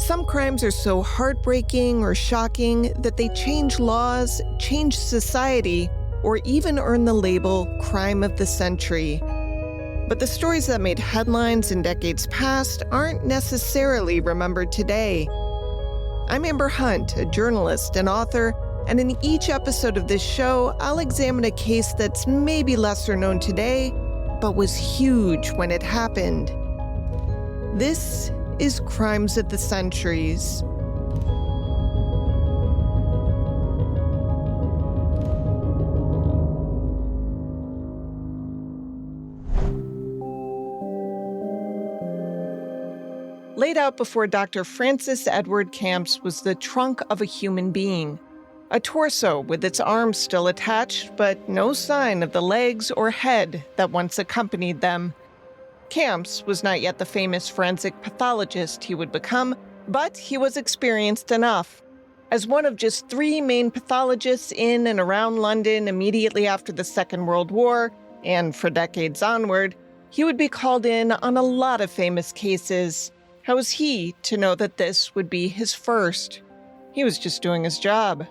Some crimes are so heartbreaking or shocking that they change laws, change society, or even earn the label crime of the century. But the stories that made headlines in decades past aren't necessarily remembered today. I'm Amber Hunt, a journalist and author, and in each episode of this show, I'll examine a case that's maybe lesser known today, but was huge when it happened. This is Crimes of the Centuries. Laid out before Dr. Francis Edward Camps was the trunk of a human being, a torso with its arms still attached, but no sign of the legs or head that once accompanied them. Camps was not yet the famous forensic pathologist he would become, but he was experienced enough. As one of just 3 main pathologists in and around London immediately after the Second World War, and for decades onward, he would be called in on a lot of famous cases. How was he to know that this would be his first? He was just doing his job.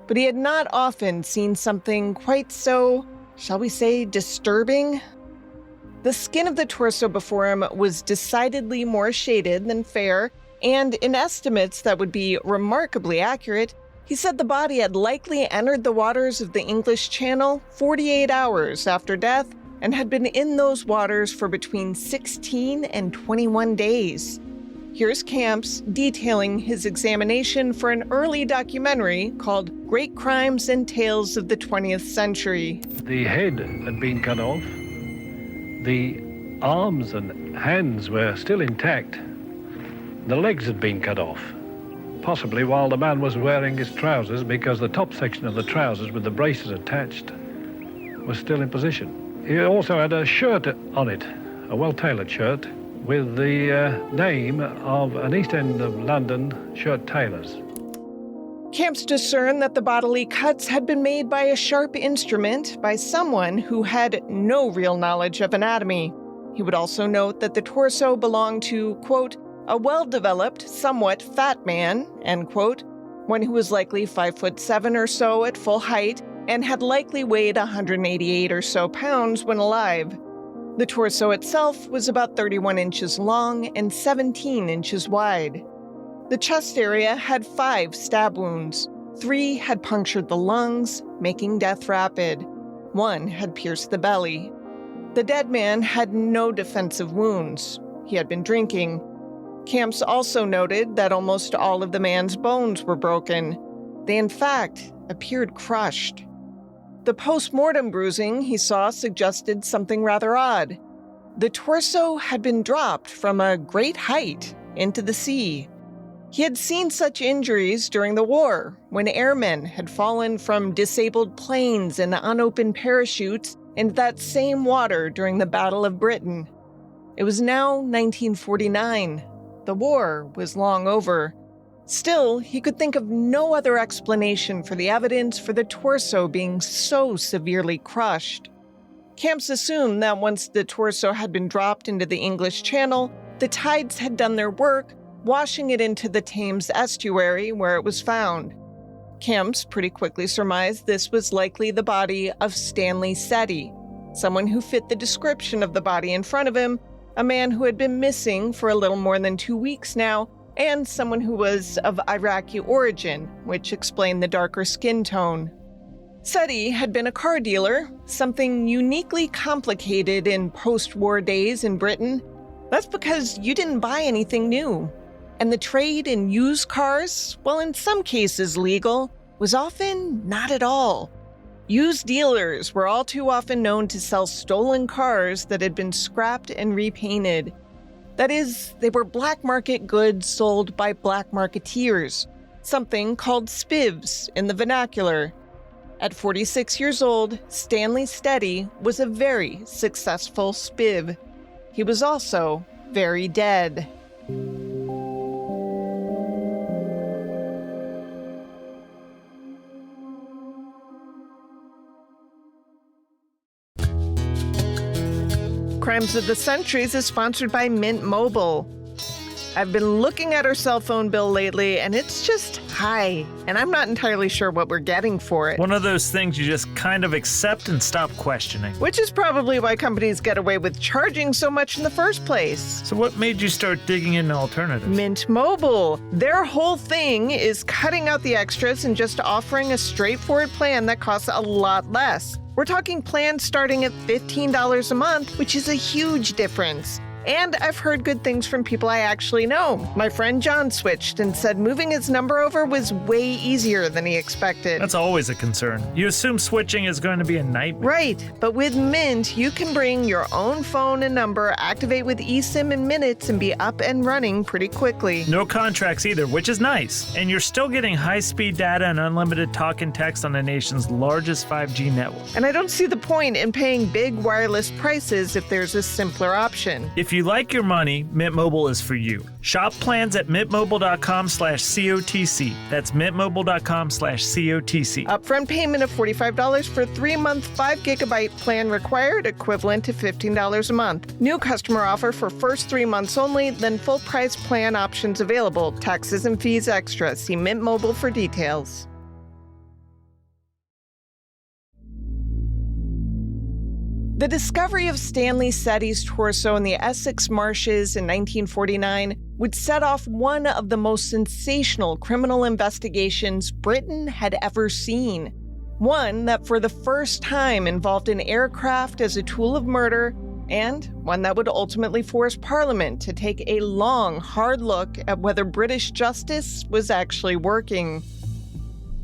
But he had not often seen something quite so, shall we say, disturbing. The skin of the torso before him was decidedly more shaded than fair, and in estimates that would be remarkably accurate, he said the body had likely entered the waters of the English Channel 48 hours after death and had been in those waters for between 16 and 21 days. Here's Camps detailing his examination for an early documentary called Great Crimes and Tales of the 20th Century. The head had been cut off. The arms and hands were still intact. The legs had been cut off, possibly while the man was wearing his trousers, because the top section of the trousers with the braces attached was still in position. He also had a shirt on it, a well-tailored shirt, with the name of an East End of London shirt tailors. Camps discerned that the bodily cuts had been made by a sharp instrument by someone who had no real knowledge of anatomy. He would also note that the torso belonged to, quote, a well-developed, somewhat fat man, end quote, one who was likely 5'7" or so at full height and had likely weighed 188 or so pounds when alive. The torso itself was about 31 inches long and 17 inches wide. The chest area had 5 stab wounds. 3 had punctured the lungs, making death rapid. 1 had pierced the belly. The dead man had no defensive wounds. He had been drinking. Camps also noted that almost all of the man's bones were broken. They, in fact, appeared crushed. The post-mortem bruising he saw suggested something rather odd. The torso had been dropped from a great height into the sea. He had seen such injuries during the war, when airmen had fallen from disabled planes and unopened parachutes into that same water during the Battle of Britain. It was now 1949. The war was long over. Still, he could think of no other explanation for the evidence for the torso being so severely crushed. Camps assumed that once the torso had been dropped into the English Channel, the tides had done their work, washing it into the Thames estuary where it was found. Camps pretty quickly surmised this was likely the body of Stanley Setty, someone who fit the description of the body in front of him, a man who had been missing for a little more than 2 weeks now, and someone who was of Iraqi origin, which explained the darker skin tone. Setty had been a car dealer, something uniquely complicated in post-war days in Britain. That's because you didn't buy anything new. And the trade in used cars, while in some cases legal, was often not at all. Used dealers were all too often known to sell stolen cars that had been scrapped and repainted. That is, they were black market goods sold by black marketeers, something called spivs in the vernacular. At 46 years old, Stanley Setty was a very successful spiv. He was also very dead. Crimes of the Centuries is sponsored by Mint Mobile. I've been looking at her cell phone bill lately, and it's just high, and I'm not entirely sure what we're getting for it. One of those things you just kind of accept and stop questioning. Which is probably why companies get away with charging so much in the first place. So what made you start digging into alternatives? Mint Mobile. Their whole thing is cutting out the extras and just offering a straightforward plan that costs a lot less. We're talking plans starting at $15 a month, which is a huge difference. And I've heard good things from people I actually know. My friend John switched and said moving his number over was way easier than he expected. That's always a concern. You assume switching is going to be a nightmare. Right, but with Mint, you can bring your own phone and number, activate with eSIM in minutes, and be up and running pretty quickly. No contracts either, which is nice. And you're still getting high-speed data and unlimited talk and text on the nation's largest 5G network. And I don't see the point in paying big wireless prices if there's a simpler option. If you like your money, Mint Mobile is for you. Shop plans at mintmobile.com/COTC. That's mintmobile.com/COTC. Upfront payment of $45 for a 3-month 5GB plan required, equivalent to $15 a month. New customer offer for first 3 months only, then full price plan options available. Taxes and fees extra. See Mint Mobile for details. The discovery of Stanley Setty's torso in the Essex marshes in 1949 would set off one of the most sensational criminal investigations Britain had ever seen. One that for the first time involved an aircraft as a tool of murder, and one that would ultimately force Parliament to take a long, hard look at whether British justice was actually working.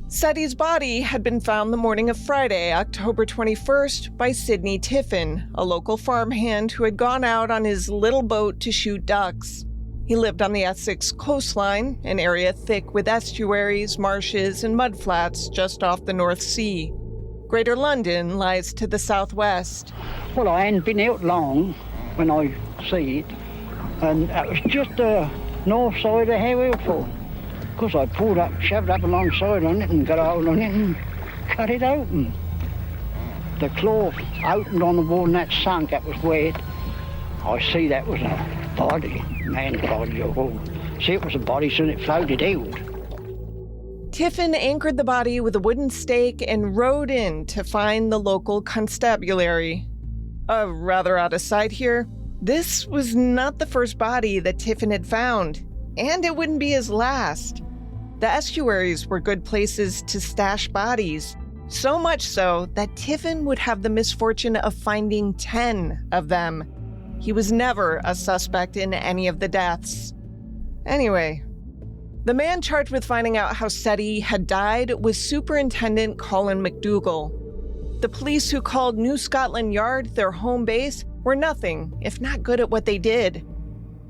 Setty's body had been found the morning of Friday, October 21st, by Sidney Tiffin, a local farmhand who had gone out on his little boat to shoot ducks. He lived on the Essex coastline, an area thick with estuaries, marshes, and mudflats just off the North Sea. Greater London lies to the southwest. Well, I hadn't been out long when I see it, and it was just the north side of Hereford. Of course, I pulled up, shoved up alongside on it and got a hold on it and cut it open. The claw opened on the wall and that sunk, that was wet. I see that was a body, man's body. See, it was a body, so it floated out. Tiffin anchored the body with a wooden stake and rowed in to find the local constabulary. Rather out of sight here, this was not the first body that Tiffin had found, and it wouldn't be his last. The estuaries were good places to stash bodies, so much so that Tiffin would have the misfortune of finding 10 of them. He was never a suspect in any of the deaths. Anyway, the man charged with finding out how Setty had died was Superintendent Colin McDougall. The police who called New Scotland Yard their home base were nothing if not good at what they did.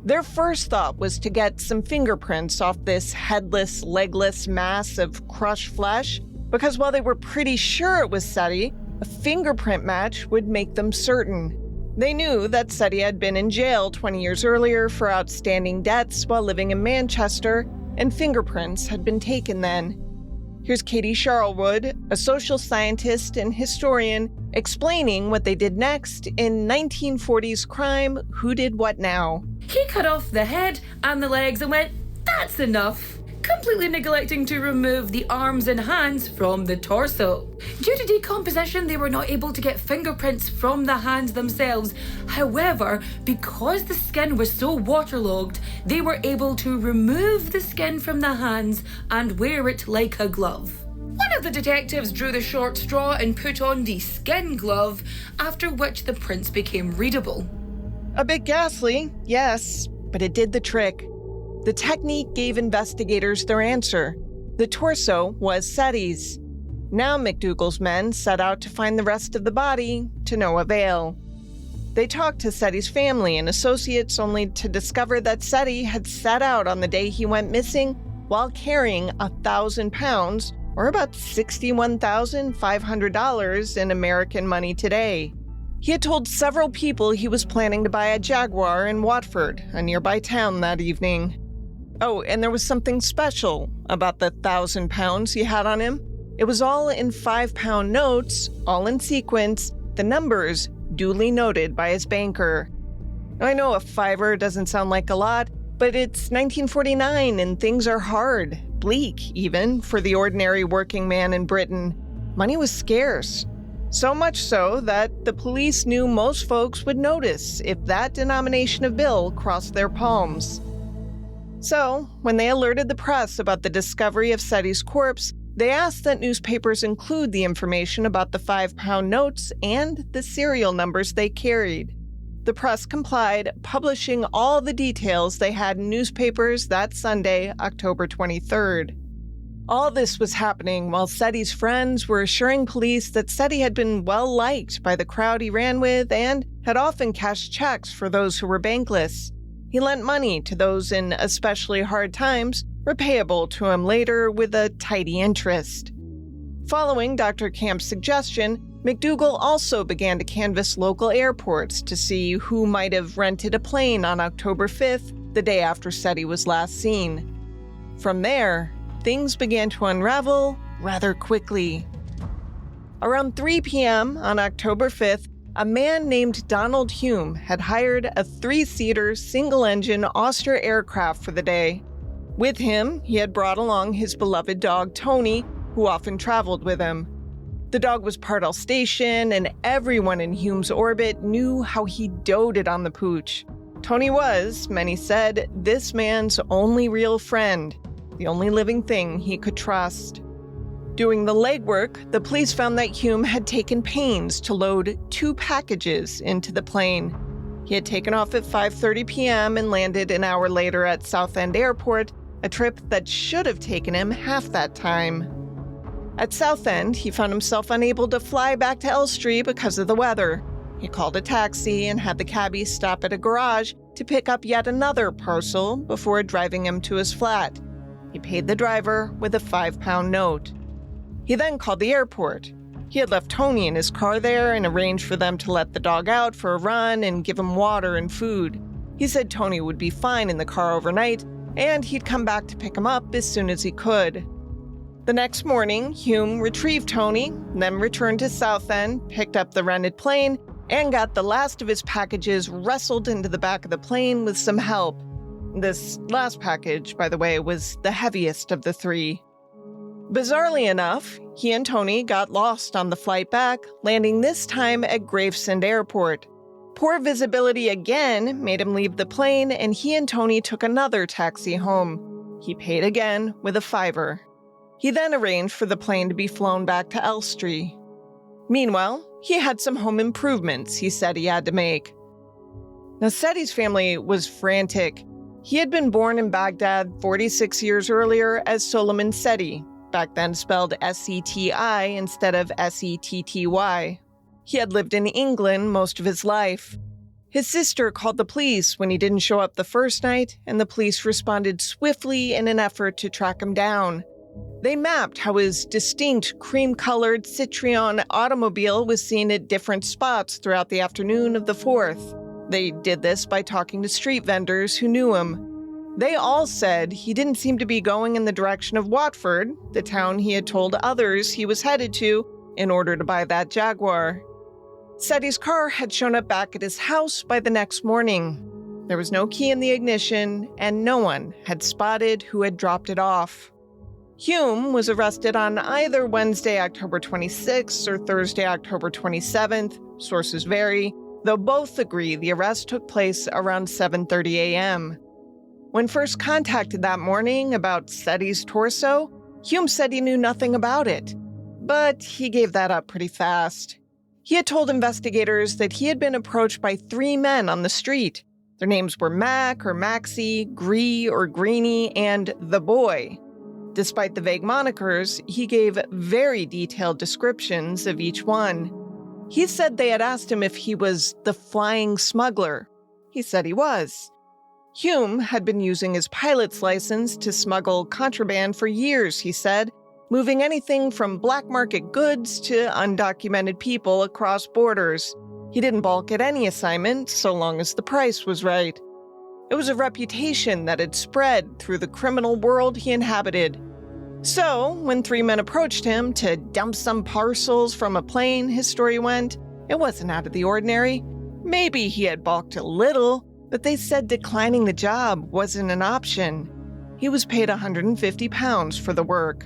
Their first thought was to get some fingerprints off this headless, legless mass of crushed flesh, because while they were pretty sure it was Setty, a fingerprint match would make them certain. They knew that Setty had been in jail 20 years earlier for outstanding debts while living in Manchester, and fingerprints had been taken then. Here's Katie Charlwood, a social scientist and historian, explaining what they did next in 1940s crime Who Did What Now. He cut off the head and the legs and went, "That's enough," completely neglecting to remove the arms and hands from the torso. Due to decomposition, they were not able to get fingerprints from the hands themselves. However, because the skin was so waterlogged, they were able to remove the skin from the hands and wear it like a glove. One of the detectives drew the short straw and put on the skin glove, after which the prints became readable. A bit ghastly, yes, but it did the trick. The technique gave investigators their answer. The torso was Setty's. Now McDougall's men set out to find the rest of the body, to no avail. They talked to Setty's family and associates only to discover that Setty had set out on the day he went missing while carrying 1,000 pounds, or about $61,500 in American money today. He had told several people he was planning to buy a Jaguar in Watford, a nearby town, that evening. Oh, and there was something special about the 1,000 pounds he had on him. It was all in 5-pound notes, all in sequence, the numbers duly noted by his banker. I know a fiver doesn't sound like a lot, But it's 1949 and things are hard, bleak even, for the ordinary working man in Britain. Money was scarce. So much so that the police knew most folks would notice if that denomination of bill crossed their palms. So, when they alerted the press about the discovery of Setty's corpse, they asked that newspapers include the information about the 5-pound notes and the serial numbers they carried. The press complied, publishing all the details they had in newspapers that Sunday, October 23rd. All this was happening while Setty's friends were assuring police that Setty had been well-liked by the crowd he ran with and had often cashed checks for those who were bankless. He lent money to those in especially hard times, repayable to him later with a tidy interest. Following Dr. Camp's suggestion, McDougal also began to canvass local airports to see who might have rented a plane on October 5th, the day after Setty was last seen. From there, things began to unravel rather quickly. Around 3 p.m. on October 5th, a man named Donald Hume had hired a 3-seater, single-engine Auster aircraft for the day. With him, he had brought along his beloved dog Tony, who often traveled with him. The dog was part Alsatian, and everyone in Hume's orbit knew how he doted on the pooch. Tony was, many said, this man's only real friend, the only living thing he could trust. Doing the legwork, the police found that Hume had taken pains to load 2 packages into the plane. He had taken off at 5:30 p.m. and landed an hour later at Southend Airport, a trip that should have taken him half that time. At Southend, he found himself unable to fly back to Elstree because of the weather. He called a taxi and had the cabbie stop at a garage to pick up yet another parcel before driving him to his flat. He paid the driver with a 5-pound note. He then called the airport. He had left Tony in his car there and arranged for them to let the dog out for a run and give him water and food. He said Tony would be fine in the car overnight, and he'd come back to pick him up as soon as he could. The next morning, Hume retrieved Tony, then returned to Southend, picked up the rented plane, and got the last of his packages wrestled into the back of the plane with some help. This last package, by the way, was the heaviest of the 3. Bizarrely enough, he and Tony got lost on the flight back, landing this time at Gravesend Airport. Poor visibility again made him leave the plane, and he and Tony took another taxi home. He paid again with a $5. He then arranged for the plane to be flown back to Elstree. Meanwhile, he had some home improvements he said he had to make. Now, Setty's family was frantic. He had been born in Baghdad 46 years earlier as Solomon Setty, back then spelled S-E-T-I instead of S-E-T-T-Y. He had lived in England most of his life. His sister called the police when he didn't show up the first night, and the police responded swiftly in an effort to track him down. They mapped how his distinct cream-colored Citroën automobile was seen at different spots throughout the afternoon of the 4th. They did this by talking to street vendors who knew him. They all said he didn't seem to be going in the direction of Watford, the town he had told others he was headed to in order to buy that Jaguar. Setty's car had shown up back at his house by the next morning. There was no key in the ignition, and no one had spotted who had dropped it off. Hume was arrested on either Wednesday, October 26th or Thursday, October 27th. Sources vary, though both agree the arrest took place around 7:30 a.m. When first contacted that morning about Setty's torso, Hume said he knew nothing about it. But he gave that up pretty fast. He had told investigators that he had been approached by 3 men on the street. Their names were Mac or Maxie, Gree or Greenie, and The Boy. Despite the vague monikers, he gave very detailed descriptions of each one. He said they had asked him if he was the flying smuggler. He said he was. Hume had been using his pilot's license to smuggle contraband for years, he said, moving anything from black market goods to undocumented people across borders. He didn't balk at any assignment so long as the price was right. It was a reputation that had spread through the criminal world he inhabited. So, when 3 men approached him to dump some parcels from a plane, his story went, it wasn't out of the ordinary. Maybe he had balked a little, but they said declining the job wasn't an option. He was paid £150 for the work.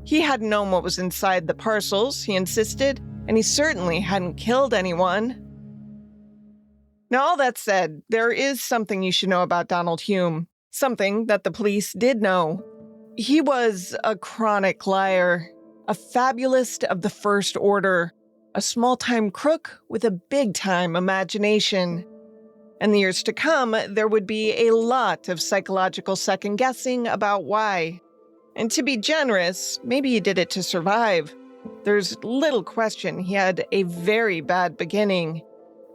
He hadn't known what was inside the parcels, he insisted, and he certainly hadn't killed anyone. Now, all that said, there is something you should know about Donald Hume, something that the police did know. He was a chronic liar, a fabulist of the first order, a small-time crook with a big-time imagination. In the years to come, there would be a lot of psychological second-guessing about why. And to be generous, maybe he did it to survive. There's little question he had a very bad beginning.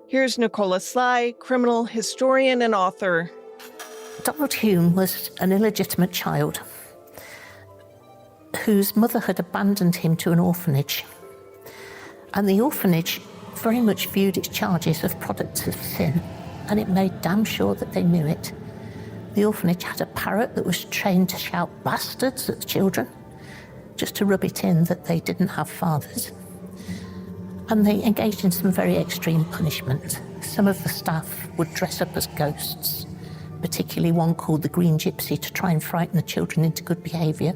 Here's Nicola Sly, criminal historian and author. Donald Hume was an illegitimate child whose mother had abandoned him to an orphanage. And the orphanage very much viewed its charges as products of sin, and it made damn sure that they knew it. The orphanage had a parrot that was trained to shout bastards at children, just to rub it in that they didn't have fathers. And they engaged in some very extreme punishment. Some of the staff would dress up as ghosts, particularly one called the Green Gypsy, to try and frighten the children into good behaviour.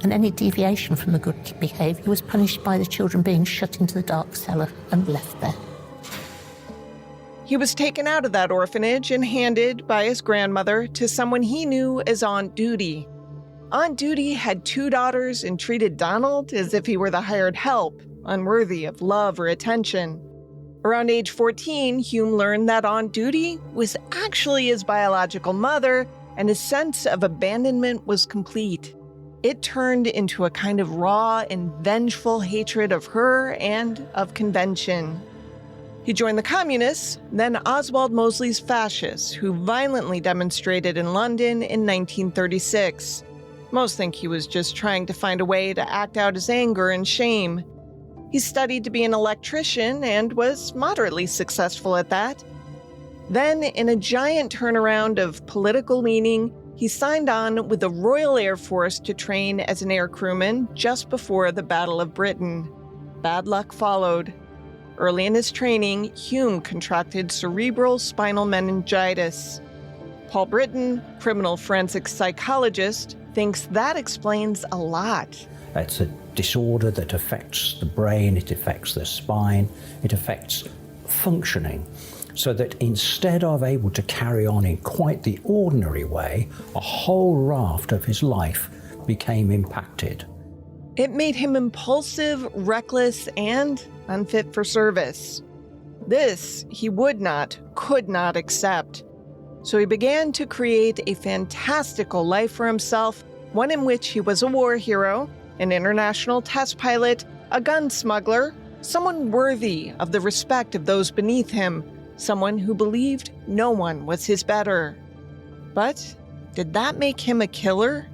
And any deviation from the good behaviour was punished by the children being shut into the dark cellar and left there. He was taken out of that orphanage and handed by his grandmother to someone he knew as Aunt Duty. Aunt Duty had 2 daughters and treated Donald as if he were the hired help, unworthy of love or attention. Around age 14, Hume learned that Aunt Duty was actually his biological mother, and his sense of abandonment was complete. It turned into a kind of raw and vengeful hatred of her and of convention. He joined the Communists, then Oswald Mosley's fascists, who violently demonstrated in London in 1936. Most think he was just trying to find a way to act out his anger and shame. He studied to be an electrician and was moderately successful at that. Then, in a giant turnaround of political leaning, he signed on with the Royal Air Force to train as an air crewman just before the Battle of Britain. Bad luck followed. Early in his training, Hume contracted cerebral spinal meningitis. Paul Britton, criminal forensic psychologist, thinks that explains a lot. It's a disorder that affects the brain, it affects the spine, it affects functioning, so that instead of able to carry on in quite the ordinary way, a whole raft of his life became impacted. It made him impulsive, reckless, and unfit for service. This he could not accept. So he began to create a fantastical life for himself, one in which he was a war hero, an international test pilot, a gun smuggler, someone worthy of the respect of those beneath him, someone who believed no one was his better. But did that make him a killer?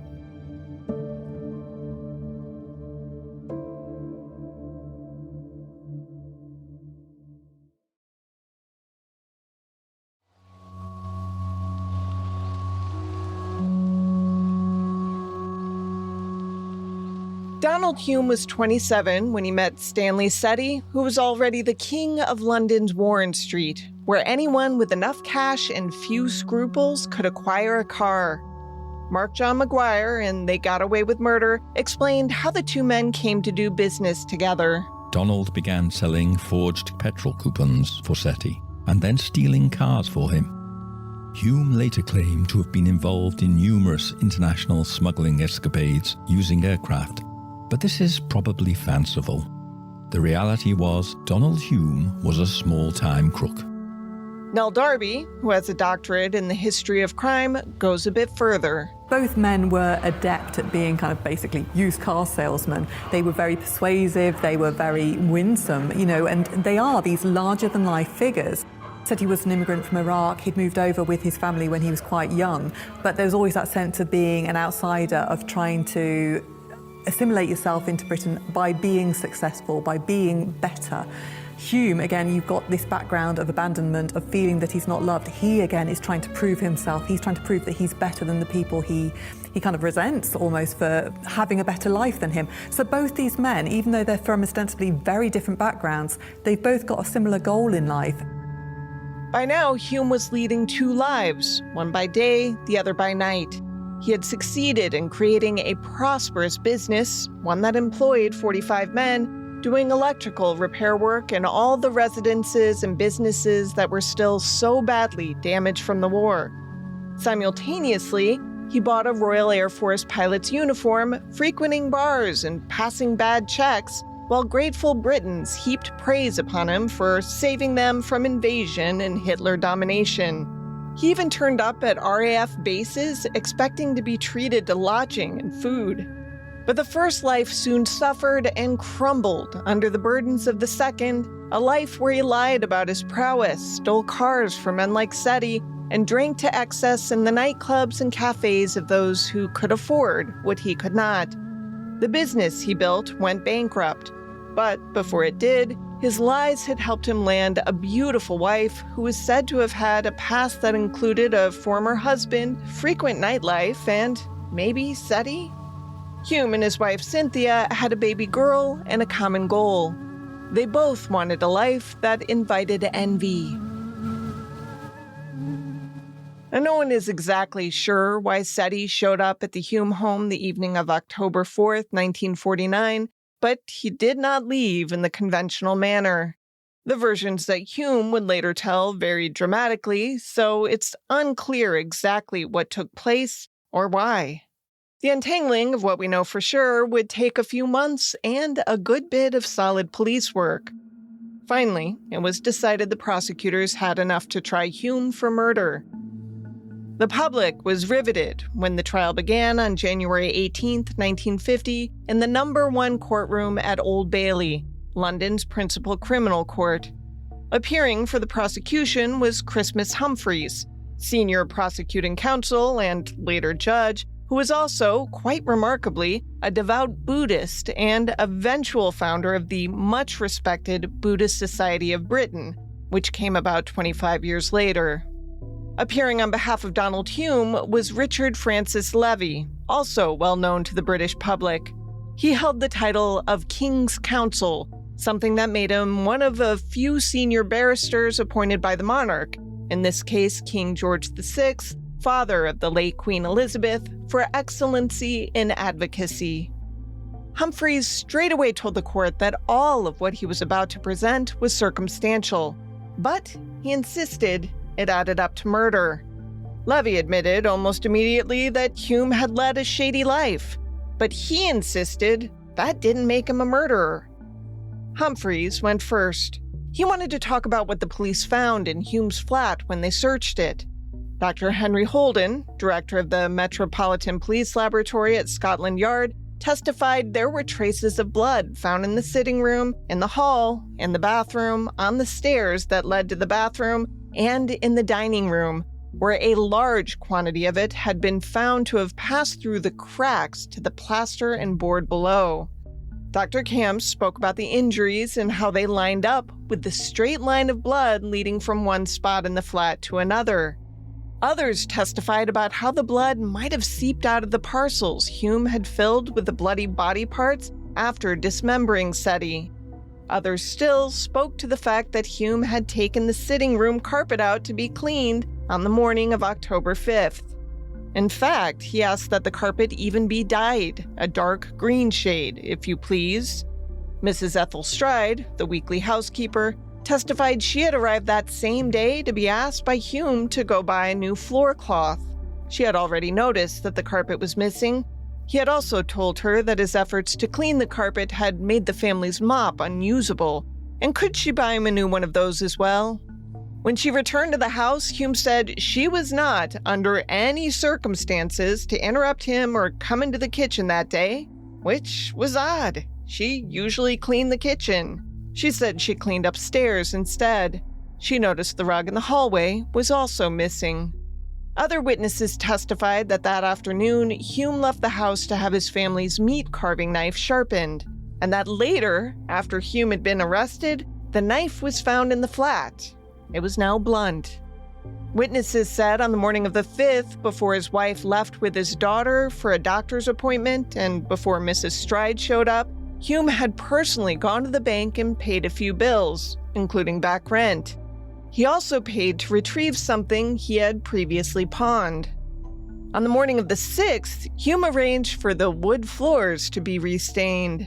Donald Hume was 27 when he met Stanley Setty, who was already the king of London's Warren Street, where anyone with enough cash and few scruples could acquire a car. Mark John Maguire and They Got Away with Murder explained how the two men came to do business together. Donald began selling forged petrol coupons for Setty and then stealing cars for him. Hume later claimed to have been involved in numerous international smuggling escapades using aircraft. But this is probably fanciful. The reality was Donald Hume was a small-time crook. Nell Darby, who has a doctorate in the history of crime, goes a bit further. Both men were adept at being kind of basically used car salesmen. They were very persuasive, they were very winsome, and they are these larger-than-life figures. Said he was an immigrant from Iraq. He'd moved over with his family when he was quite young, but there was always that sense of being an outsider, of trying to assimilate yourself into Britain by being successful, by being better. Hume, again, you've got this background of abandonment, of feeling that he's not loved. He, again, is trying to prove himself. He's trying to prove that he's better than the people he kind of resents almost for having a better life than him. So both these men, even though they're from ostensibly very different backgrounds, they've both got a similar goal in life. By now, Hume was leading two lives, one by day, the other by night. He had succeeded in creating a prosperous business, one that employed 45 men, doing electrical repair work in all the residences and businesses that were still so badly damaged from the war. Simultaneously, he bought a Royal Air Force pilot's uniform, frequenting bars and passing bad checks, while grateful Britons heaped praise upon him for saving them from invasion and Hitler domination. He even turned up at RAF bases expecting to be treated to lodging and food. But the first life soon suffered and crumbled under the burdens of the second, a life where he lied about his prowess, stole cars from men like Setty, and drank to excess in the nightclubs and cafes of those who could afford what he could not. The business he built went bankrupt, but before it did, his lies had helped him land a beautiful wife who was said to have had a past that included a former husband, frequent nightlife, and maybe Setty? Hume and his wife Cynthia had a baby girl and a common goal. They both wanted a life that invited envy. And no one is exactly sure why Setty showed up at the Hume home the evening of October 4th, 1949, but he did not leave in the conventional manner. The versions that Hume would later tell varied dramatically, so it's unclear exactly what took place or why. The untangling of what we know for sure would take a few months and a good bit of solid police work. Finally, it was decided the prosecutors had enough to try Hume for murder. The public was riveted when the trial began on January 18, 1950, in the No. 1 courtroom at Old Bailey, London's principal criminal court. Appearing for the prosecution was Christmas Humphreys, senior prosecuting counsel and later judge, who was also, quite remarkably, a devout Buddhist and eventual founder of the much-respected Buddhist Society of Britain, which came about 25 years later. Appearing on behalf of Donald Hume was Richard Francis Levy, also well known to the British public. He held the title of King's Counsel, something that made him one of a few senior barristers appointed by the monarch, in this case King George VI, father of the late Queen Elizabeth, for excellency in advocacy. Humphreys straightaway told the court that all of what he was about to present was circumstantial, but he insisted it added up to murder. Levy admitted almost immediately that Hume had led a shady life, but he insisted that didn't make him a murderer. Humphreys went first. He wanted to talk about what the police found in Hume's flat when they searched it. Dr. Henry Holden, director of the Metropolitan Police Laboratory at Scotland Yard, testified there were traces of blood found in the sitting room, in the hall, in the bathroom, on the stairs that led to the bathroom, and in the dining room, where a large quantity of it had been found to have passed through the cracks to the plaster and board below. Dr. Camps spoke about the injuries and how they lined up with the straight line of blood leading from one spot in the flat to another. Others testified about how the blood might have seeped out of the parcels Hume had filled with the bloody body parts after dismembering Setty. Others still spoke to the fact that Hume had taken the sitting room carpet out to be cleaned on the morning of October 5th. In fact, he asked that the carpet even be dyed, a dark green shade, if you please. Mrs. Ethel Stride, the weekly housekeeper, testified she had arrived that same day to be asked by Hume to go buy a new floor cloth. She had already noticed that the carpet was missing. He had also told her that his efforts to clean the carpet had made the family's mop unusable, and could she buy him a new one of those as well? When she returned to the house, Hume said she was not, under any circumstances, to interrupt him or come into the kitchen that day, which was odd. She usually cleaned the kitchen. She said she cleaned upstairs instead. She noticed the rug in the hallway was also missing. Other witnesses testified that afternoon, Hume left the house to have his family's meat carving knife sharpened, and that later, after Hume had been arrested, the knife was found in the flat. It was now blunt. Witnesses said on the morning of the 5th, before his wife left with his daughter for a doctor's appointment and before Mrs. Stride showed up, Hume had personally gone to the bank and paid a few bills, including back rent. He also paid to retrieve something he had previously pawned. On the morning of the 6th, Hume arranged for the wood floors to be restained.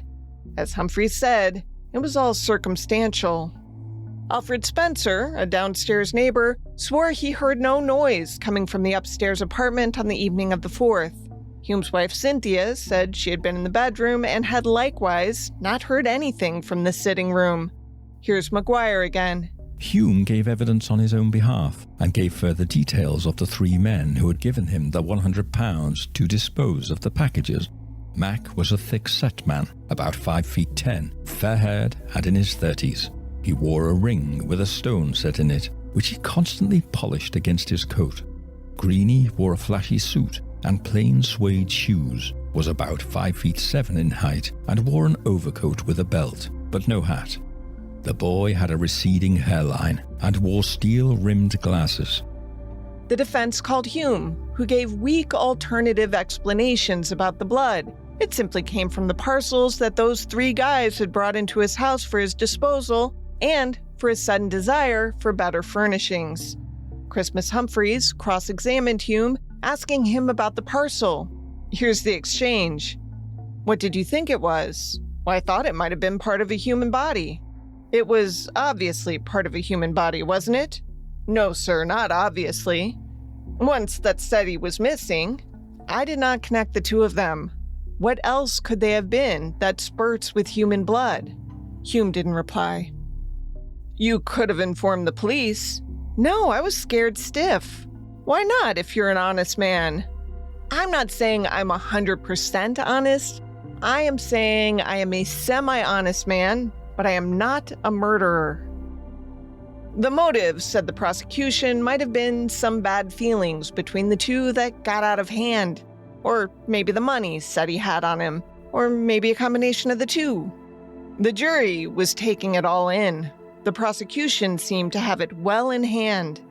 As Humphreys said, it was all circumstantial. Alfred Spencer, a downstairs neighbor, swore he heard no noise coming from the upstairs apartment on the evening of the 4th. Hume's wife Cynthia said she had been in the bedroom and had likewise not heard anything from the sitting room. Here's Maguire again. Hume gave evidence on his own behalf and gave further details of the three men who had given him the £100 to dispose of the packages. Mac was a thick-set man, about 5 feet 10, fair-haired and in his 30s. He wore a ring with a stone set in it, which he constantly polished against his coat. Greeny wore a flashy suit and plain suede shoes, was about 5 feet 7 in height, and wore an overcoat with a belt, but no hat. The boy had a receding hairline and wore steel-rimmed glasses. The defense called Hume, who gave weak alternative explanations about the blood. It simply came from the parcels that those three guys had brought into his house for his disposal and for his sudden desire for better furnishings. Christmas Humphreys cross-examined Hume, asking him about the parcel. Here's the exchange. "What did you think it was?" "Well, I thought it might have been part of a human body." "It was obviously part of a human body, wasn't it?" "No, sir, not obviously." "Once that Setty was missing, I did not connect the two of them. What else could they have been that spurts with human blood?" Hume didn't reply. "You could have informed the police." "No, I was scared stiff." "Why not, if you're an honest man?" "I'm not saying I'm 100% honest. I am saying I am a semi-honest man, but I am not a murderer." The motive, said the prosecution, might have been some bad feelings between the two that got out of hand. Or maybe the money Setty had on him. Or maybe a combination of the two. The jury was taking it all in. The prosecution seemed to have it well in hand.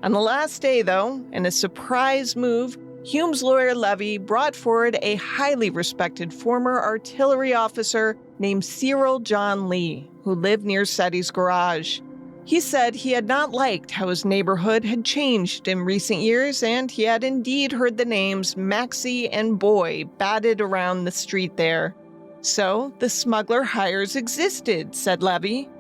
On the last day, though, in a surprise move, Hume's lawyer Levy brought forward a highly respected former artillery officer named Cyril John Lee, who lived near Setty's garage. He said he had not liked how his neighborhood had changed in recent years, and he had indeed heard the names Maxie and Boy batted around the street there. So the smuggler hires existed, said Levy.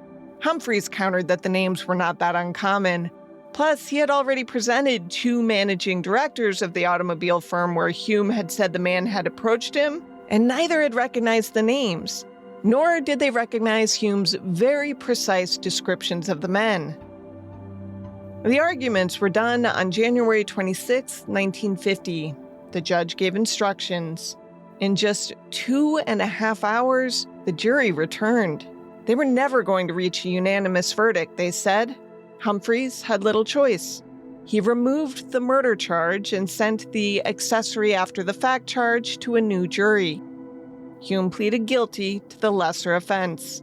Humphreys countered that the names were not that uncommon. Plus, he had already presented two managing directors of the automobile firm where Hume had said the man had approached him, and neither had recognized the names, nor did they recognize Hume's very precise descriptions of the men. The arguments were done on January 26, 1950. The judge gave instructions. In just 2.5 hours, the jury returned. They were never going to reach a unanimous verdict, they said. Humphreys had little choice. He removed the murder charge and sent the accessory after the fact charge to a new jury. Hume pleaded guilty to the lesser offense.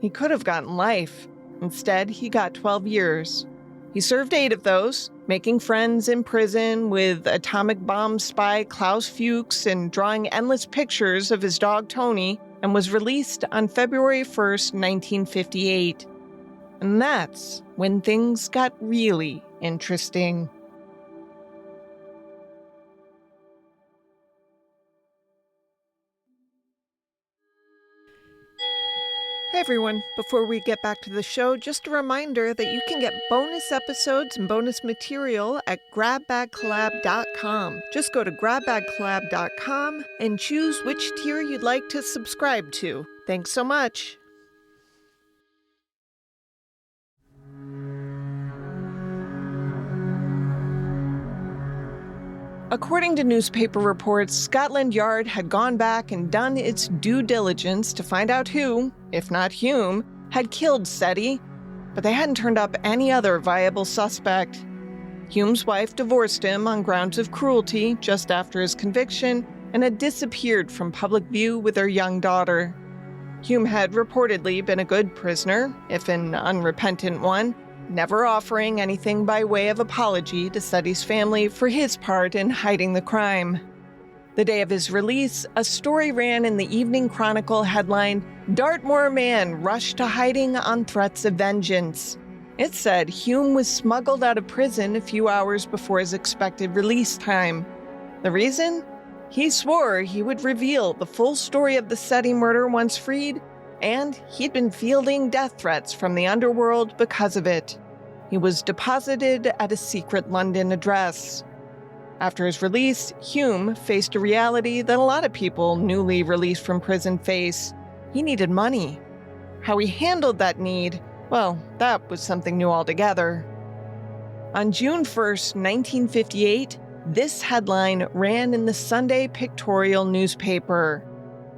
He could have gotten life. Instead, he got 12 years. He served 8 of those, making friends in prison with atomic bomb spy Klaus Fuchs and drawing endless pictures of his dog Tony, and was released on February 1st, 1958. And that's when things got really interesting. Hey everyone, before we get back to the show, just a reminder that you can get bonus episodes and bonus material at grabbagcollab.com. Just go to grabbagcollab.com and choose which tier you'd like to subscribe to. Thanks so much. According to newspaper reports, Scotland Yard had gone back and done its due diligence to find out who, if not Hume, had killed Setty, but they hadn't turned up any other viable suspect. Hume's wife divorced him on grounds of cruelty just after his conviction and had disappeared from public view with their young daughter. Hume had reportedly been a good prisoner, if an unrepentant one, never offering anything by way of apology to Setty's family for his part in hiding the crime. The day of his release, a story ran in the Evening Chronicle headlined, "Dartmoor Man Rushed to Hiding on Threats of Vengeance." It said Hume was smuggled out of prison a few hours before his expected release time. The reason? He swore he would reveal the full story of the Setty murder once freed, and he'd been fielding death threats from the underworld because of it. He was deposited at a secret London address. After his release, Hume faced a reality that a lot of people newly released from prison face. He needed money. How he handled that need, well, that was something new altogether. On June 1st, 1958, this headline ran in the Sunday Pictorial newspaper: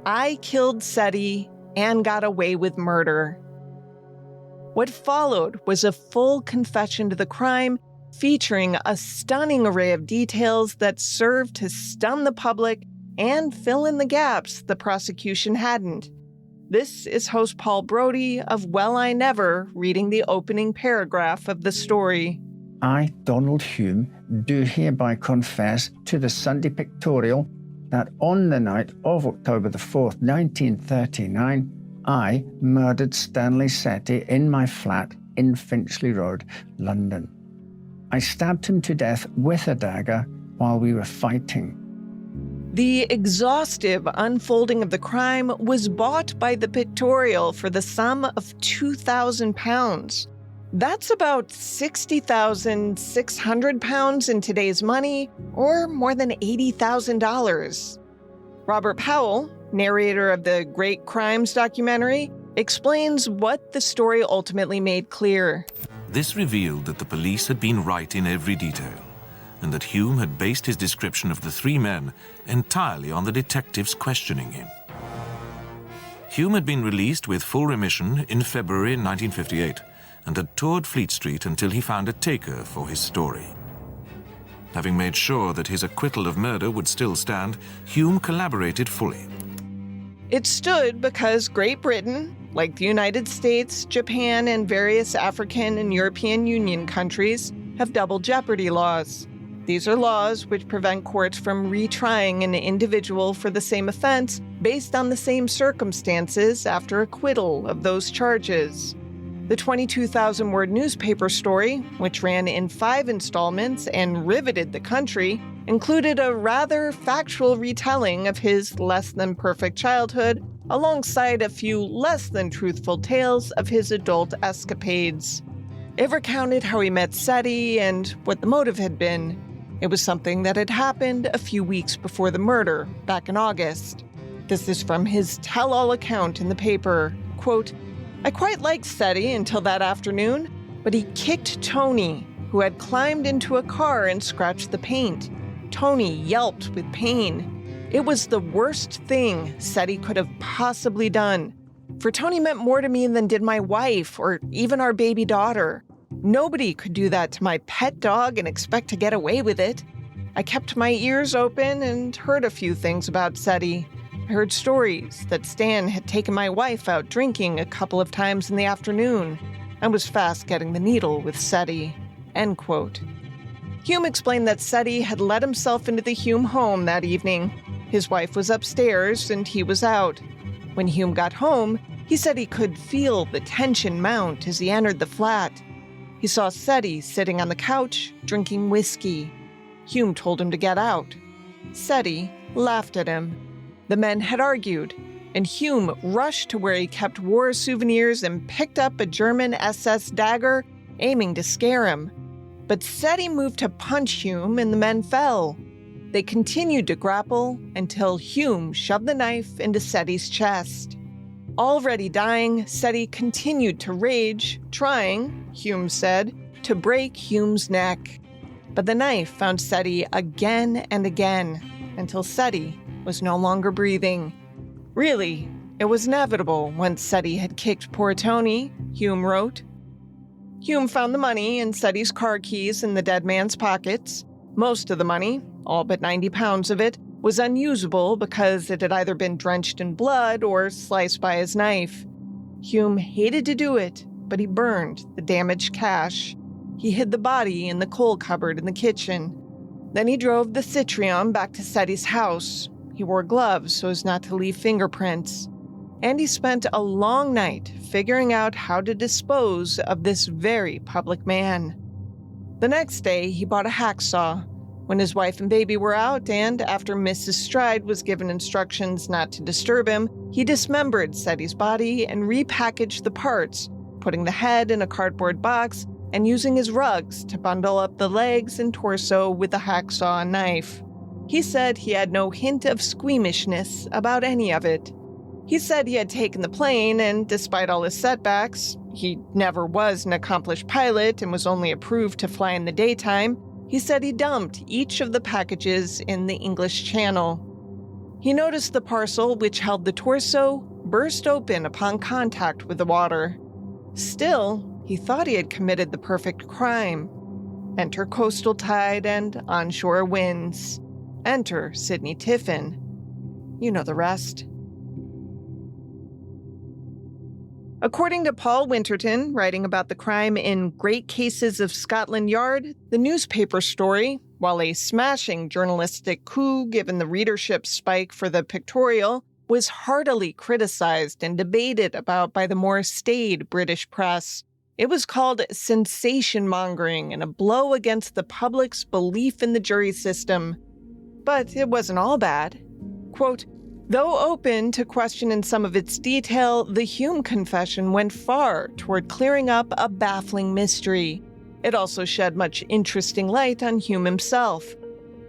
"I killed Setty and got away with murder." What followed was a full confession to the crime, featuring a stunning array of details that served to stun the public and fill in the gaps the prosecution hadn't. This is host Paul Brody of Well I Never reading the opening paragraph of the story. I, Donald Hume, do hereby confess to the Sunday Pictorial that on the night of October the 4th, 1939, I murdered Stanley Setty in my flat in Finchley Road, London. I stabbed him to death with a dagger while we were fighting. The exhaustive unfolding of the crime was bought by the Pictorial for the sum of £2,000. That's about £60,600 in today's money, or more than $80,000. Robert Powell, narrator of the Great Crimes documentary, explains what the story ultimately made clear. This revealed that the police had been right in every detail, and that Hume had based his description of the three men entirely on the detectives questioning him. Hume had been released with full remission in February 1958 and had toured Fleet Street until he found a taker for his story. Having made sure that his acquittal of murder would still stand, Hume collaborated fully. It stood because Great Britain, like the United States, Japan, and various African and European Union countries, have double jeopardy laws. These are laws which prevent courts from retrying an individual for the same offense based on the same circumstances after acquittal of those charges. The 22,000-word newspaper story, which ran in 5 installments and riveted the country, included a rather factual retelling of his less-than-perfect childhood, alongside a few less-than-truthful tales of his adult escapades. It recounted how he met Setty and what the motive had been. It was something that had happened a few weeks before the murder, back in August. This is from his tell-all account in the paper. Quote, "I quite liked Setty until that afternoon, but he kicked Tony, who had climbed into a car and scratched the paint. Tony yelped with pain. It was the worst thing Setty could have possibly done. For Tony meant more to me than did my wife or even our baby daughter. Nobody could do that to my pet dog and expect to get away with it. I kept my ears open and heard a few things about Setty. I heard stories that Stan had taken my wife out drinking a couple of times in the afternoon and was fast getting the needle with Setty." End quote. Hume explained that Setty had let himself into the Hume home that evening. His wife was upstairs and he was out. When Hume got home, he said he could feel the tension mount as he entered the flat. He saw Setty sitting on the couch, drinking whiskey. Hume told him to get out. Setty laughed at him. The men had argued, and Hume rushed to where he kept war souvenirs and picked up a German SS dagger, aiming to scare him. But Setty moved to punch Hume, and the men fell. They continued to grapple until Hume shoved the knife into Setty's chest. Already dying, Setty continued to rage, trying, Hume said, to break Hume's neck. But the knife found Setty again and again, until Setty was no longer breathing. Really, it was inevitable once Setty had kicked poor Tony, Hume wrote. Hume found the money and Setty's car keys in the dead man's pockets. Most of the money, all but 90 pounds of it, was unusable because it had either been drenched in blood or sliced by his knife. Hume hated to do it, but he burned the damaged cash. He hid the body in the coal cupboard in the kitchen. Then he drove the Citroën back to Setty's house. He wore gloves so as not to leave fingerprints. and he spent a long night figuring out how to dispose of this very public man. The next day, he bought a hacksaw. When his wife and baby were out, and after Mrs. Stride was given instructions not to disturb him, he dismembered Setty's body and repackaged the parts, putting the head in a cardboard box and using his rugs to bundle up the legs and torso with a hacksaw and knife. He said he had no hint of squeamishness about any of it. He said he had taken the plane, and despite all his setbacks, he never was an accomplished pilot and was only approved to fly in the daytime, he said he dumped each of the packages in the English Channel. He noticed the parcel, which held the torso, burst open upon contact with the water. Still, he thought he had committed the perfect crime. Enter coastal tide and onshore winds. Enter Sidney Tiffin. You know the rest. According to Paul Winterton, writing about the crime in Great Cases of Scotland Yard, the newspaper story, while a smashing journalistic coup given the readership spike for the pictorial, was heartily criticized and debated about by the more staid British press. It was called sensation-mongering and a blow against the public's belief in the jury system. But it wasn't all bad. Quote, though open to question in some of its detail, the Hume confession went far toward clearing up a baffling mystery. It also shed much interesting light on Hume himself.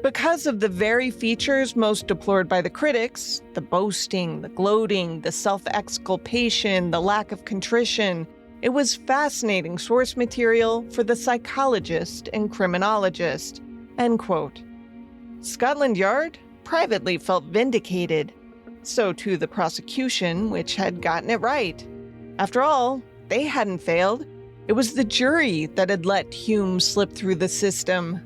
Because of the very features most deplored by the critics, the boasting, the gloating, the self-exculpation, the lack of contrition, it was fascinating source material for the psychologist and criminologist. End quote. Scotland Yard privately felt vindicated. So too the prosecution, which had gotten it right. After all, they hadn't failed. It was the jury that had let Hume slip through the system.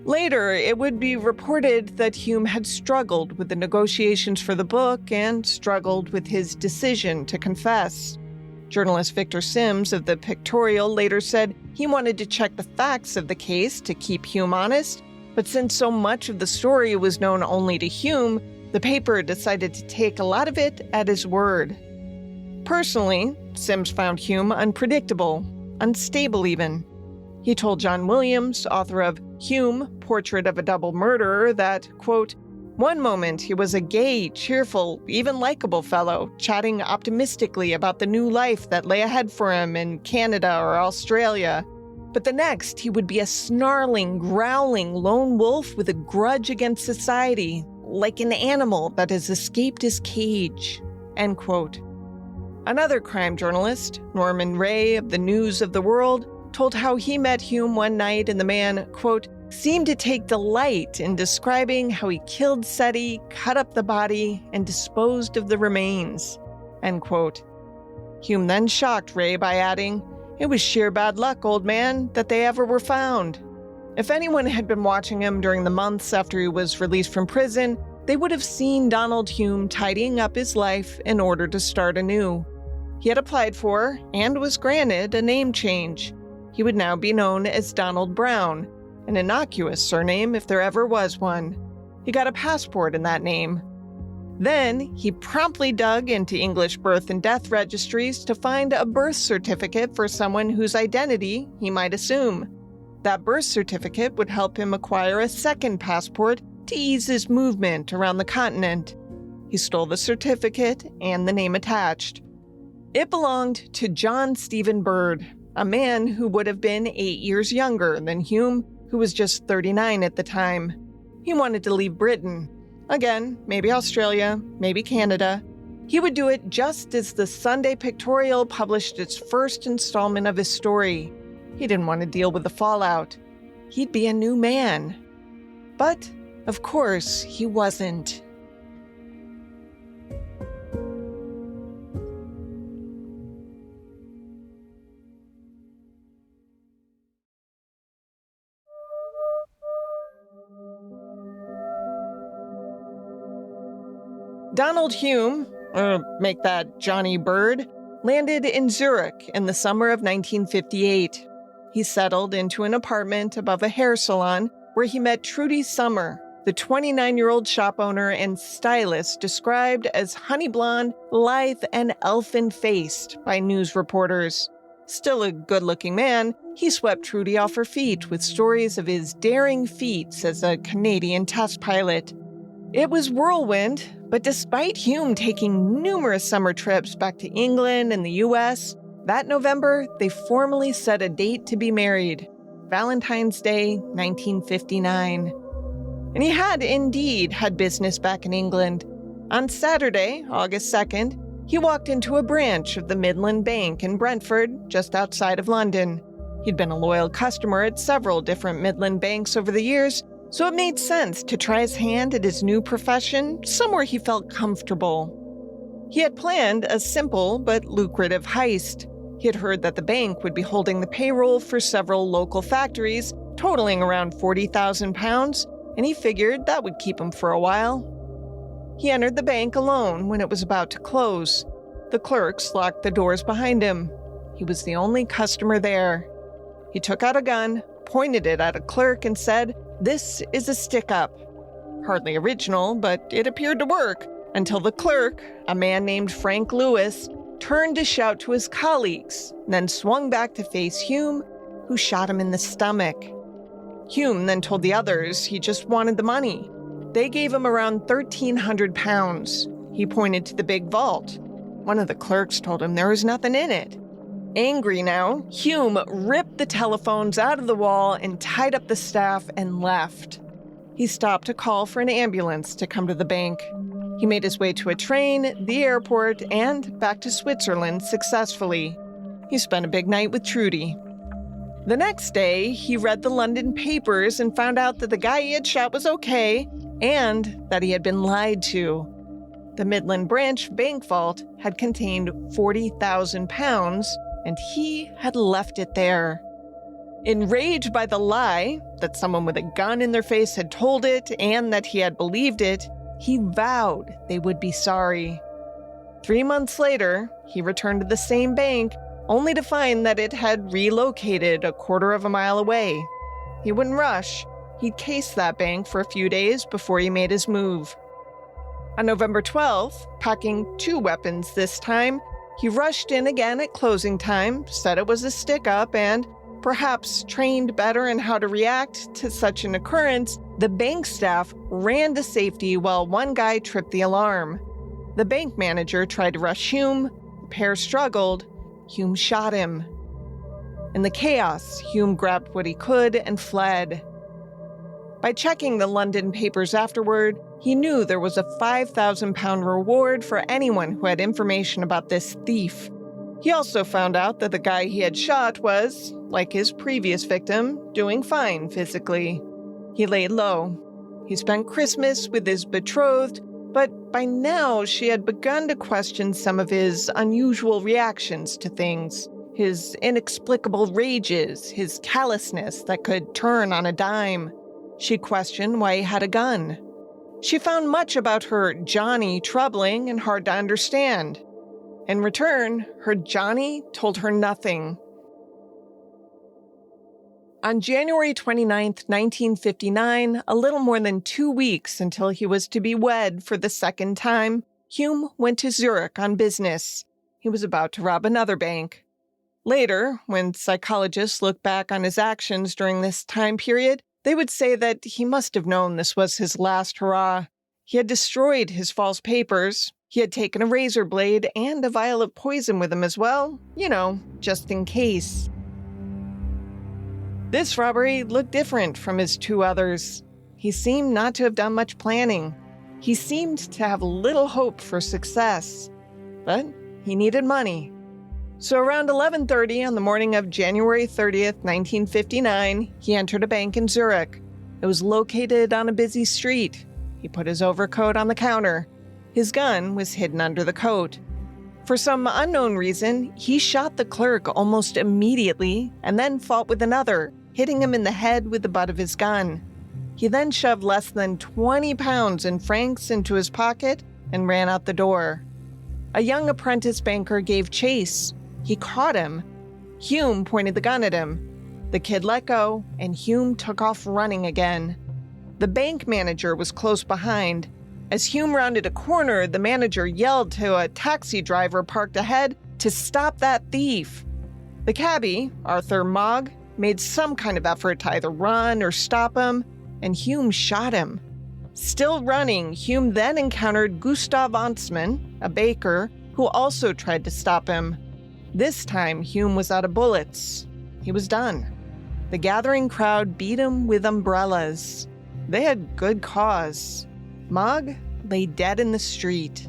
Later, it would be reported that Hume had struggled with the negotiations for the book and struggled with his decision to confess. Journalist Victor Sims of the Pictorial later said he wanted to check the facts of the case to keep Hume honest, but since so much of the story was known only to Hume, the paper decided to take a lot of it at his word. Personally, Sims found Hume unpredictable, unstable even. He told John Williams, author of Hume, Portrait of a Double Murderer, that, quote, one moment he was a gay, cheerful, even likable fellow, chatting optimistically about the new life that lay ahead for him in Canada or Australia. But the next, he would be a snarling, growling lone wolf with a grudge against society, like an animal that has escaped his cage. End quote. Another crime journalist, Norman Ray of the News of the World, told how he met Hume one night and the man, quote, seemed to take delight in describing how he killed Setty, cut up the body, and disposed of the remains. End quote. Hume then shocked Ray by adding, it was sheer bad luck, old man, that they ever were found. If anyone had been watching him during the months after he was released from prison, they would have seen Donald Hume tidying up his life in order to start anew. He had applied for, and was granted, a name change. He would now be known as Donald Brown, an innocuous surname if there ever was one. He got a passport in that name. Then, he promptly dug into English birth and death registries to find a birth certificate for someone whose identity he might assume. That birth certificate would help him acquire a second passport to ease his movement around the continent. He stole the certificate and the name attached. It belonged to John Stephen Bird, a man who would have been 8 years younger than Hume, who was just 39 at the time. He wanted to leave Britain. Again, maybe Australia, maybe Canada. He would do it just as the Sunday Pictorial published its first installment of his story. He didn't want to deal with the fallout. He'd be a new man. But, of course, he wasn't. Donald Hume, or make that Johnny Bird, landed in Zurich in the summer of 1958. He settled into an apartment above a hair salon where he met Trudy Summer, the 29-year-old shop owner and stylist described as honey blonde, lithe, and elfin-faced by news reporters. Still a good-looking man, he swept Trudy off her feet with stories of his daring feats as a Canadian test pilot. It was whirlwind, but despite Hume taking numerous summer trips back to England and the U.S., that November they formally set a date to be married, Valentine's Day, 1959. And he had indeed had business back in England. On Saturday, August 2nd, he walked into a branch of the Midland Bank in Brentford, just outside of London. He'd been a loyal customer at several different Midland banks over the years, so it made sense to try his hand at his new profession somewhere he felt comfortable. He had planned a simple but lucrative heist. He had heard that the bank would be holding the payroll for several local factories, totaling around £40,000, and he figured that would keep him for a while. He entered the bank alone when it was about to close. The clerks locked the doors behind him. He was the only customer there. He took out a gun, pointed it at a clerk, and said, "This is a stick-up." Hardly original, but it appeared to work, until the clerk, a man named Frank Lewis, turned to shout to his colleagues, then swung back to face Hume, who shot him in the stomach. Hume then told the others he just wanted the money. They gave him around £1,300. He pointed to the big vault. One of the clerks told him there was nothing in it. Angry now, Hume ripped the telephones out of the wall and tied up the staff and left. He stopped to call for an ambulance to come to the bank. He made his way to a train, the airport, and back to Switzerland successfully. He spent a big night with Trudy. The next day, he read the London papers and found out that the guy he had shot was okay and that he had been lied to. The Midland Branch bank vault had contained £40,000, and he had left it there. Enraged by the lie that someone with a gun in their face had told it and that he had believed it, he vowed they would be sorry. 3 months later, he returned to the same bank, only to find that it had relocated a quarter of a mile away. He wouldn't rush. He'd cased that bank for a few days before he made his move. On November 12th, packing 2 weapons this time, he rushed in again at closing time, said it was a stick-up, and, perhaps trained better in how to react to such an occurrence, the bank staff ran to safety while one guy tripped the alarm. The bank manager tried to rush Hume. The pair struggled. Hume shot him. In the chaos, Hume grabbed what he could and fled. By checking the London papers afterward, he knew there was a £5,000 reward for anyone who had information about this thief. He also found out that the guy he had shot was, like his previous victim, doing fine physically. He laid low. He spent Christmas with his betrothed, but by now she had begun to question some of his unusual reactions to things, his inexplicable rages, his callousness that could turn on a dime. She questioned why he had a gun. She found much about her Johnny troubling and hard to understand. In return, her Johnny told her nothing. On January 29, 1959, a little more than 2 weeks until he was to be wed for the second time, Hume went to Zurich on business. He was about to rob another bank. Later, when psychologists look back on his actions during this time period, they would say that he must have known this was his last hurrah. He had destroyed his false papers. He had taken a razor blade and a vial of poison with him as well, just in case. This robbery looked different from his 2 others. He seemed not to have done much planning. He seemed to have little hope for success. But he needed money. So around 11:30 on the morning of January 30th, 1959, he entered a bank in Zurich. It was located on a busy street. He put his overcoat on the counter. His gun was hidden under the coat. For some unknown reason, he shot the clerk almost immediately and then fought with another, hitting him in the head with the butt of his gun. He then shoved less than 20 pounds in francs into his pocket and ran out the door. A young apprentice banker gave chase. He caught him. Hume pointed the gun at him. The kid let go, and Hume took off running again. The bank manager was close behind. As Hume rounded a corner, the manager yelled to a taxi driver parked ahead to stop that thief. The cabbie, Arthur Mogg, made some kind of effort to either run or stop him, and Hume shot him. Still running, Hume then encountered Gustav Onsman, a baker, who also tried to stop him. This time, Hume was out of bullets. He was done. The gathering crowd beat him with umbrellas. They had good cause. Mogg lay dead in the street.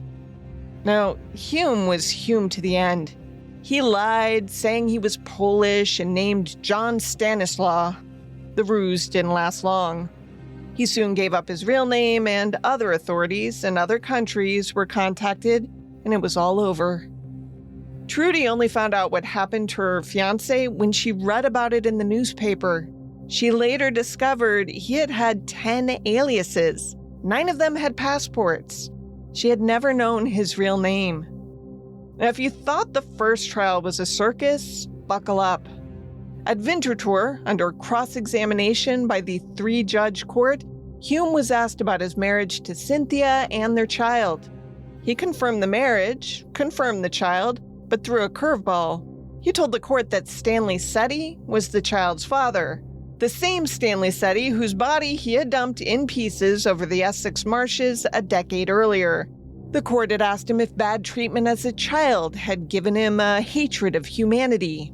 Now, Hume was Hume to the end. He lied, saying he was Polish and named John Stanislaw. The ruse didn't last long. He soon gave up his real name, and other authorities in other countries were contacted, and it was all over. Trudy only found out what happened to her fiancé when she read about it in the newspaper. She later discovered he had had 10 aliases. 9 of them had passports. She had never known his real name. Now, if you thought the first trial was a circus, buckle up. At Winterthur, under cross-examination by the 3-judge court, Hume was asked about his marriage to Cynthia and their child. He confirmed the marriage, confirmed the child, but threw a curveball. He told the court that Stanley Setty was the child's father, the same Stanley Setty whose body he had dumped in pieces over the Essex marshes a decade earlier. The court had asked him if bad treatment as a child had given him a hatred of humanity.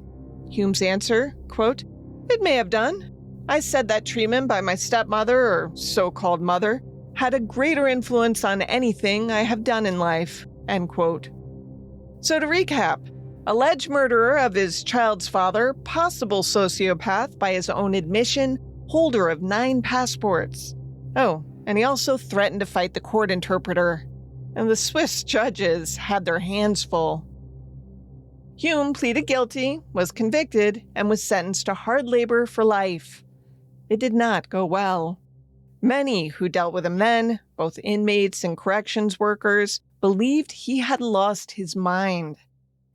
Hume's answer, quote, "It may have done. I said that treatment by my stepmother, or so-called mother, had a greater influence on anything I have done in life," end quote. So to recap, alleged murderer of his child's father, possible sociopath by his own admission, holder of 9 passports. Oh, and he also threatened to fight the court interpreter. And the Swiss judges had their hands full. Hume pleaded guilty, was convicted, and was sentenced to hard labor for life. It did not go well. Many who dealt with him then, both inmates and corrections workers, believed he had lost his mind.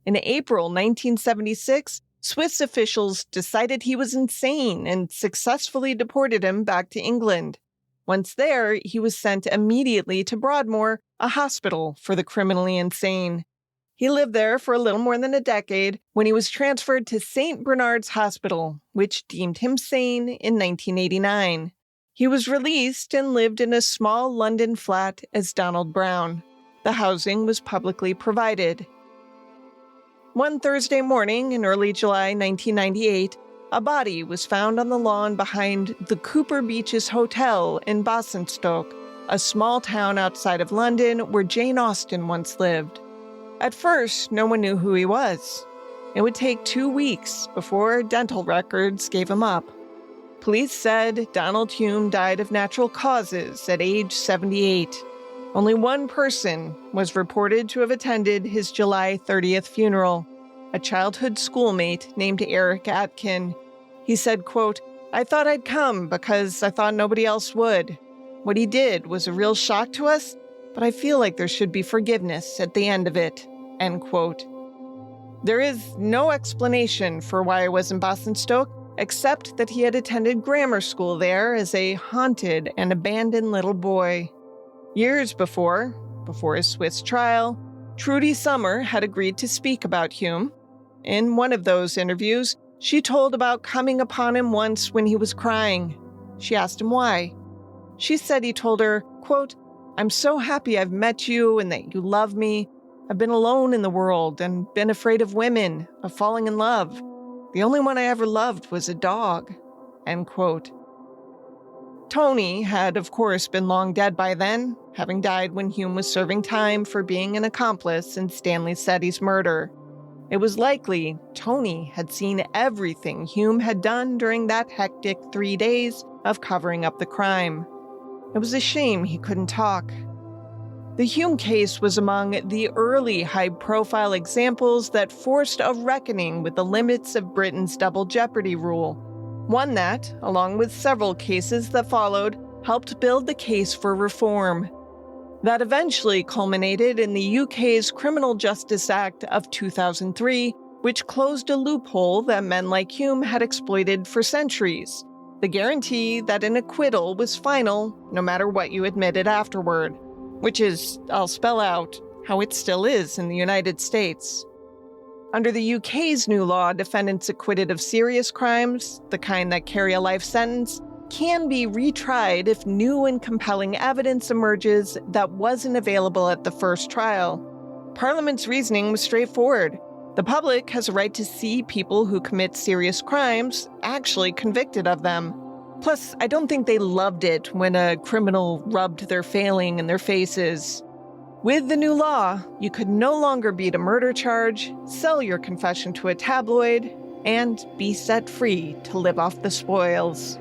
In April 1976, Swiss officials decided he was insane and successfully deported him back to England. Once there, he was sent immediately to Broadmoor, a hospital for the criminally insane. He lived there for a little more than a decade when he was transferred to St. Bernard's Hospital, which deemed him sane in 1989. He was released and lived in a small London flat as Donald Brown. The housing was publicly provided. One Thursday morning in early July 1998, a body was found on the lawn behind the Cooper Beaches Hotel in Basingstoke, a small town outside of London where Jane Austen once lived. At first, no one knew who he was. It would take 2 weeks before dental records gave him up. Police said Donald Hume died of natural causes at age 78. Only one person was reported to have attended his July 30th funeral, a childhood schoolmate named Eric Atkin. He said, quote, "I thought I'd come because I thought nobody else would. What he did was a real shock to us, but I feel like there should be forgiveness at the end of it," end quote. There is no explanation for why he was in Basingstoke, except that he had attended grammar school there as a haunted and abandoned little boy. Years before his Swiss trial, Trudy Summer had agreed to speak about Hume. In one of those interviews, she told about coming upon him once when he was crying. She asked him why. She said he told her, quote, "I'm so happy I've met you and that you love me. I've been alone in the world and been afraid of women, of falling in love. The only one I ever loved was a dog," end quote. Tony had, of course, been long dead by then, having died when Hume was serving time for being an accomplice in Stanley Setty's murder. It was likely Tony had seen everything Hume had done during that hectic 3 days of covering up the crime. It was a shame he couldn't talk. The Hume case was among the early high-profile examples that forced a reckoning with the limits of Britain's double jeopardy rule. One that, along with several cases that followed, helped build the case for reform. That eventually culminated in the UK's Criminal Justice Act of 2003, which closed a loophole that men like Hume had exploited for centuries. the guarantee that an acquittal was final no matter what you admitted afterward, which is, I'll spell out, how it still is in the United States. Under the UK's new law, defendants acquitted of serious crimes, the kind that carry a life sentence, can be retried if new and compelling evidence emerges that wasn't available at the first trial. Parliament's reasoning was straightforward. The public has a right to see people who commit serious crimes actually convicted of them. Plus, I don't think they loved it when a criminal rubbed their failing in their faces. With the new law, you could no longer beat a murder charge, sell your confession to a tabloid, and be set free to live off the spoils.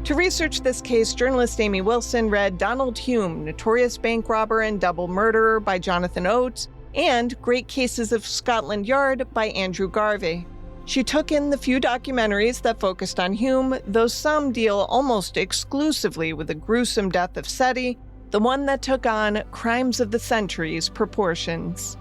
To research this case, journalist Amy Wilson read Donald Hume, Notorious Bank Robber and Double Murderer by Jonathan Oates, and Great Cases of Scotland Yard by Andrew Garvey. She took in the few documentaries that focused on Hume, though some deal almost exclusively with the gruesome death of Setty, the one that took on Crimes of the Century's proportions.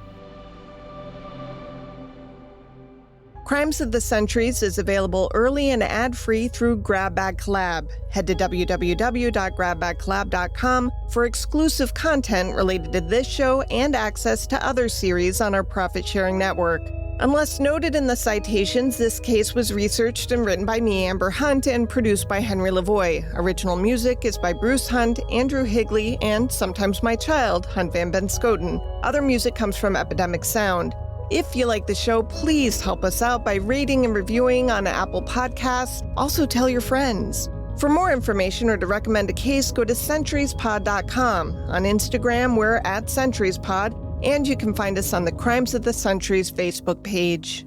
Crimes of the Centuries is available early and ad-free through Grab Bag Collab. Head to www.grabbagcollab.com for exclusive content related to this show and access to other series on our profit-sharing network. Unless noted in the citations, this case was researched and written by me, Amber Hunt, and produced by Henry Lavoie. Original music is by Bruce Hunt, Andrew Higley, and sometimes my child, Hunt Van Benscoten. Other music comes from Epidemic Sound. If you like the show, please help us out by rating and reviewing on Apple Podcasts. Also tell your friends. For more information or to recommend a case, go to centuriespod.com. On Instagram, we're @centuriespod, and you can find us on the Crimes of the Centuries Facebook page.